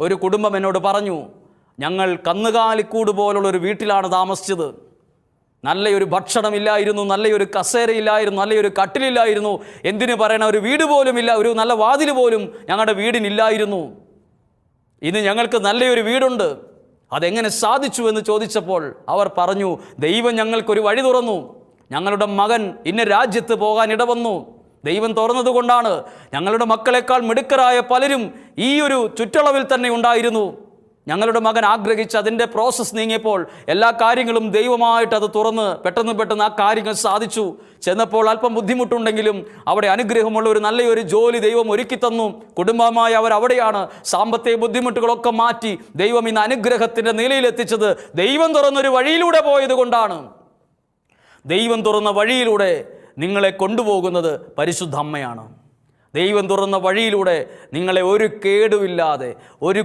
ഒരു കുടുംബം എന്നോട് പറഞ്ഞു, ഞങ്ങൾ കന്നുകാലിക്കൂട് പോലുള്ളൊരു വീട്ടിലാണ് താമസിച്ചത്. നല്ലൊരു ഭക്ഷണമില്ലായിരുന്നു, നല്ലൊരു കസേരയില്ലായിരുന്നു, നല്ലൊരു കട്ടിലില്ലായിരുന്നു, എന്തിനു പറയണ ഒരു വീട് പോലുമില്ല, ഒരു നല്ല വാതിൽ പോലും ഞങ്ങളുടെ വീടിനില്ലായിരുന്നു. ഇന്ന് ഞങ്ങൾക്ക് നല്ലൊരു വീടുണ്ട്. അതെങ്ങനെ സാധിച്ചു എന്ന് ചോദിച്ചപ്പോൾ അവർ പറഞ്ഞു, ദൈവം ഞങ്ങൾക്കൊരു വഴി തുറന്നു. ഞങ്ങളുടെ മകൻ ഇന്ന രാജ്യത്ത് പോകാൻ ഇടവന്നു. ദൈവം തുറന്നതുകൊണ്ടാണ്. ഞങ്ങളുടെ മക്കളെക്കാൾ മിടുക്കരായ പലരും ഈ ഒരു ചുറ്റളവിൽ തന്നെ ഉണ്ടായിരുന്നു. ഞങ്ങളുടെ മകൻ ആഗ്രഹിച്ച് അതിൻ്റെ പ്രോസസ്സ് നീങ്ങിയപ്പോൾ എല്ലാ കാര്യങ്ങളും ദൈവമായിട്ട് അത് തുറന്ന് പെട്ടെന്ന് ആ കാര്യങ്ങൾ സാധിച്ചു. ചെന്നപ്പോൾ അല്പം ബുദ്ധിമുട്ടുണ്ടെങ്കിലും അവിടെ അനുഗ്രഹമുള്ള ഒരു നല്ലൊരു ജോലി ദൈവം ഒരുക്കി തന്നു. കുടുംബമായി അവർ അവിടെയാണ്. സാമ്പത്തിക ബുദ്ധിമുട്ടുകളൊക്കെ മാറ്റി ദൈവം ഇന്ന് അനുഗ്രഹത്തിൻ്റെ നിലയിലെത്തിച്ചത് ദൈവം തുറന്നൊരു വഴിയിലൂടെ പോയത് കൊണ്ടാണ്. ദൈവം തുറന്ന വഴിയിലൂടെ നിങ്ങളെ കൊണ്ടുപോകുന്നത് പരിശുദ്ധ അമ്മയാണ്. ദൈവം തുറന്ന വഴിയിലൂടെ നിങ്ങളെ ഒരു കേടുമില്ലാതെ, ഒരു